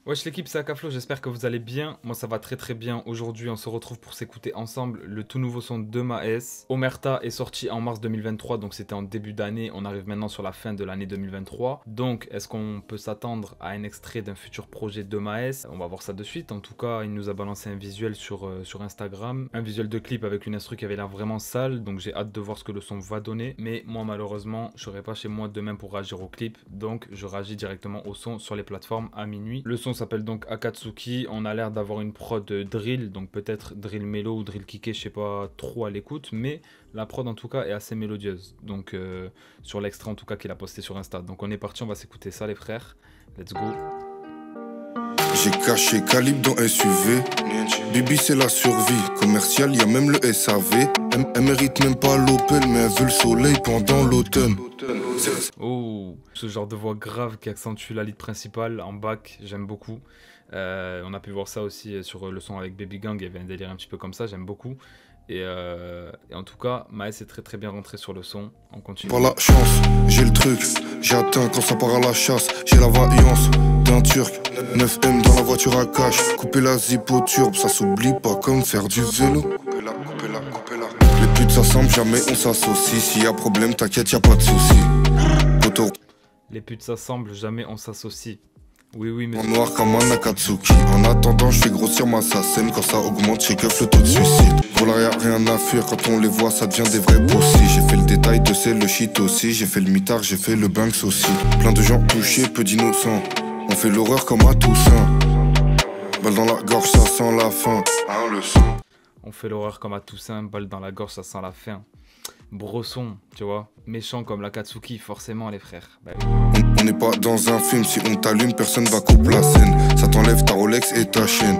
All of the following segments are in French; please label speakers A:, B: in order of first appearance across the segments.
A: Wesh l'équipe, c'est Akaflo, j'espère que vous allez bien. Moi ça va très très bien. Aujourd'hui on se retrouve pour s'écouter ensemble le tout nouveau son de Maes. Omerta est sorti en mars 2023, donc c'était en début d'année. On arrive maintenant sur la fin de l'année 2023. Donc est-ce qu'on peut s'attendre à un extrait d'un futur projet de Maes? On va voir ça de suite. En tout cas, il nous a balancé un visuel sur Instagram. Un visuel de clip avec une instru qui avait l'air vraiment sale. Donc j'ai hâte de voir ce que le son va donner. Mais moi malheureusement, je serai pas chez moi demain pour réagir au clip. Donc je réagis directement au son sur les plateformes à minuit. Le son s'appelle donc Akatsuki. On a l'air d'avoir une prod drill, donc peut-être drill mélo ou drill kické, je sais pas trop à l'écoute, mais la prod en tout cas est assez mélodieuse. Donc sur l'extrait en tout cas qu'il a posté sur Insta. Donc on est parti, on va s'écouter ça les frères. Let's go.
B: J'ai caché Calibre dans SUV. Bibi c'est la survie commerciale, y a même le SAV. Elle mérite même pas l'Opel, mais elle veut le soleil pendant l'automne.
A: Oh, ce genre de voix grave qui accentue la lead principale en back, j'aime beaucoup. On a pu voir ça aussi sur le son avec Baby Gang, il y avait un délire un petit peu comme ça, j'aime beaucoup. Et en tout cas, Maes est très très bien rentré sur le son. On continue.
B: Par la chance, j'ai le truc, j'atteins quand ça part à la chasse. J'ai la vaillance d'un turc, 9M dans la voiture à cash. Couper la zip au turbe, ça s'oublie pas comme faire du vélo. Coupez-la, coupez-la, coupez-la. Les putes s'assemblent, jamais on s'associe. S'il y a problème, t'inquiète, y a pas de souci. Auto
A: Les putes s'assemblent, jamais on s'associe. Oui, oui, mais.
B: en noir comme un Akatsuki. En attendant, je fais grossir ma SACEM. Quand ça augmente, chez Keuf, le taux de suicide. Pour là, y'a rien à fuir. Quand on les voit, ça devient des vrais poussis. J'ai fait le détail de c'est le shit aussi. J'ai fait le mitard, j'ai fait le Banks aussi. Plein de gens touchés, peu d'innocents. On fait l'horreur comme à Toussaint. Balle dans la gorge, ça sent la faim. Hein, le son.
A: On fait l'horreur comme à Toussaint, balle dans la gorge, ça sent la faim. Bresson, tu vois, méchant comme l'Akatsuki, forcément les frères. Bah,
B: On n'est pas dans un film, si on t'allume, personne va couper la scène. Ça t'enlève ta Rolex et ta chaîne.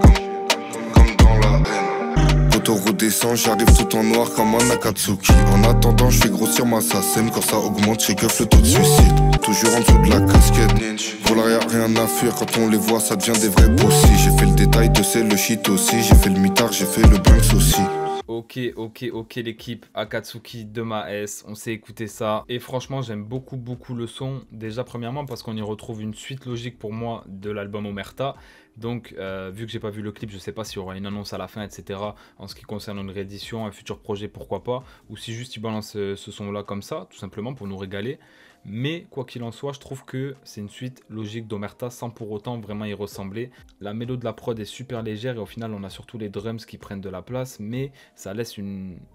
B: Comme dans la haine. Auto redescend, j'arrive tout en noir comme un Akatsuki. En attendant, je fais grossir ma SACEM. Quand ça augmente, chez Keuf, le taux de suicide. Toujours en dessous de la casquette. Pour là, y'a rien à fuir. Quand on les voit, ça devient des vrais poussis. J'ai fait le détail de c'est le shit aussi. J'ai fait le mitard, j'ai fait le Banks aussi.
A: Ok l'équipe Akatsuki de Maes, on s'est écouté ça et franchement j'aime beaucoup le son. Déjà premièrement parce qu'on y retrouve une suite logique pour moi de l'album Omerta. Donc vu que j'ai pas vu le clip, je sais pas s'il y aura une annonce à la fin, etc. En ce qui concerne une réédition, un futur projet, pourquoi pas. Ou si juste ils balancent ce son là comme ça, tout simplement pour nous régaler. Mais quoi qu'il en soit, je trouve que c'est une suite logique d'Omerta sans pour autant vraiment y ressembler. La mélodie de la prod est super légère et au final on a surtout les drums qui prennent de la place, mais ça laisse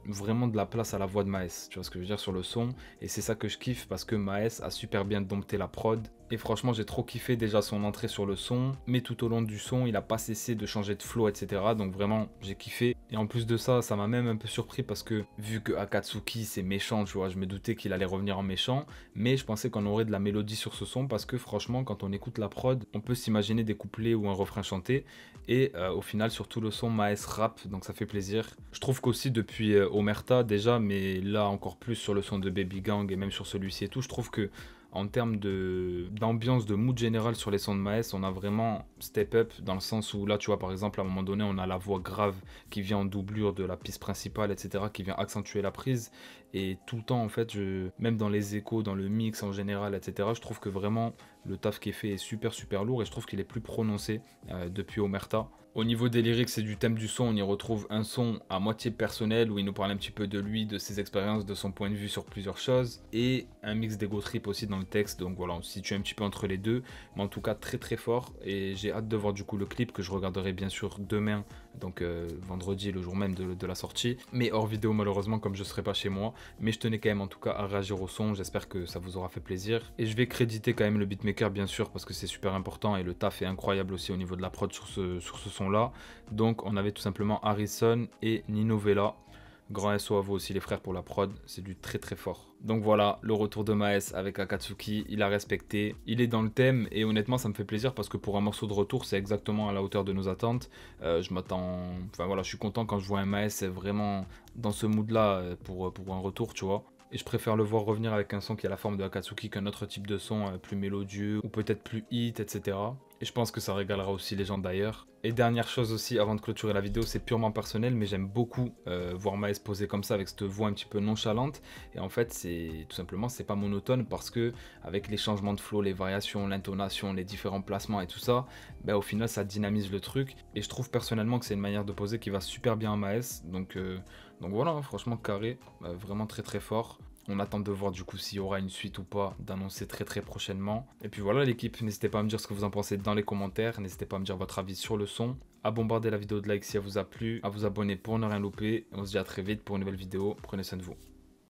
A: vraiment de la place à la voix de Maes, tu vois ce que je veux dire sur le son. Et c'est ça que je kiffe parce que Maes a super bien dompté la prod. Et franchement j'ai trop kiffé déjà son entrée sur le son, mais tout au long du son il a pas cessé de changer de flow, etc. Donc vraiment j'ai kiffé. Et en plus de ça, ça m'a même un peu surpris parce que vu que Akatsuki c'est méchant, tu vois, je me doutais qu'il allait revenir en méchant. Mais je pensais qu'on aurait de la mélodie sur ce son parce que franchement quand on écoute la prod, on peut s'imaginer des couplets ou un refrain chanté. Et au final sur tout le son Maes rap, donc ça fait plaisir. Je trouve qu'aussi depuis Omerta déjà, mais là encore plus sur le son de Baby Gang et même sur celui-ci et tout, je trouve que en termes d'ambiance, de mood général sur les sons de Maes, on a vraiment step up dans le sens où là, tu vois, par exemple, à un moment donné, on a la voix grave qui vient en doublure de la piste principale, etc., qui vient accentuer la prise. Et tout le temps, en fait, même dans les échos, dans le mix en général, etc., je trouve que vraiment le taf qui est fait est super lourd et je trouve qu'il est plus prononcé depuis Omerta. Au niveau des lyrics et du thème du son, on y retrouve un son à moitié personnel où il nous parle un petit peu de lui, de ses expériences, de son point de vue sur plusieurs choses et un mix d'ego trip aussi dans le texte. Donc voilà, on se situe un petit peu entre les deux, mais en tout cas très fort et j'ai hâte de voir du coup le clip que je regarderai bien sûr demain, donc vendredi, le jour même de la sortie, mais hors vidéo malheureusement comme je serai pas chez moi. Mais je tenais quand même en tout cas à réagir au son, j'espère que ça vous aura fait plaisir. Et je vais créditer quand même le beatmaker bien sûr parce que c'est super important et le taf est incroyable aussi au niveau de la prod sur ce son là. Donc on avait tout simplement Harrison et Nino Vella. Grand SO à vous aussi les frères pour la prod, c'est du très fort. Donc voilà, le retour de Maes avec Akatsuki, il a respecté, il est dans le thème et honnêtement ça me fait plaisir parce que pour un morceau de retour c'est exactement à la hauteur de nos attentes. Je m'attends, enfin voilà, je suis content quand je vois un Maes vraiment dans ce mood là pour un retour, tu vois. Et je préfère le voir revenir avec un son qui a la forme de Akatsuki qu'un autre type de son plus mélodieux ou peut-être plus hit, etc. Et je pense que ça régalera aussi les gens d'ailleurs. Et dernière chose aussi, avant de clôturer la vidéo, c'est purement personnel, mais j'aime beaucoup voir Maes poser comme ça, avec cette voix un petit peu nonchalante. Et en fait, c'est tout simplement, c'est pas monotone, parce que avec les changements de flow, les variations, l'intonation, les différents placements et tout ça, ben, au final, ça dynamise le truc. Et je trouve personnellement que c'est une manière de poser qui va super bien à Maes. Donc voilà, hein, franchement carré, vraiment très très fort. On attend de voir du coup s'il y aura une suite ou pas, d'annoncer très très prochainement. Et puis voilà l'équipe, n'hésitez pas à me dire ce que vous en pensez dans les commentaires, n'hésitez pas à me dire votre avis sur le son, à bombarder la vidéo de like si elle vous a plu, à vous abonner pour ne rien louper, et on se dit à très vite pour une nouvelle vidéo, prenez soin de vous.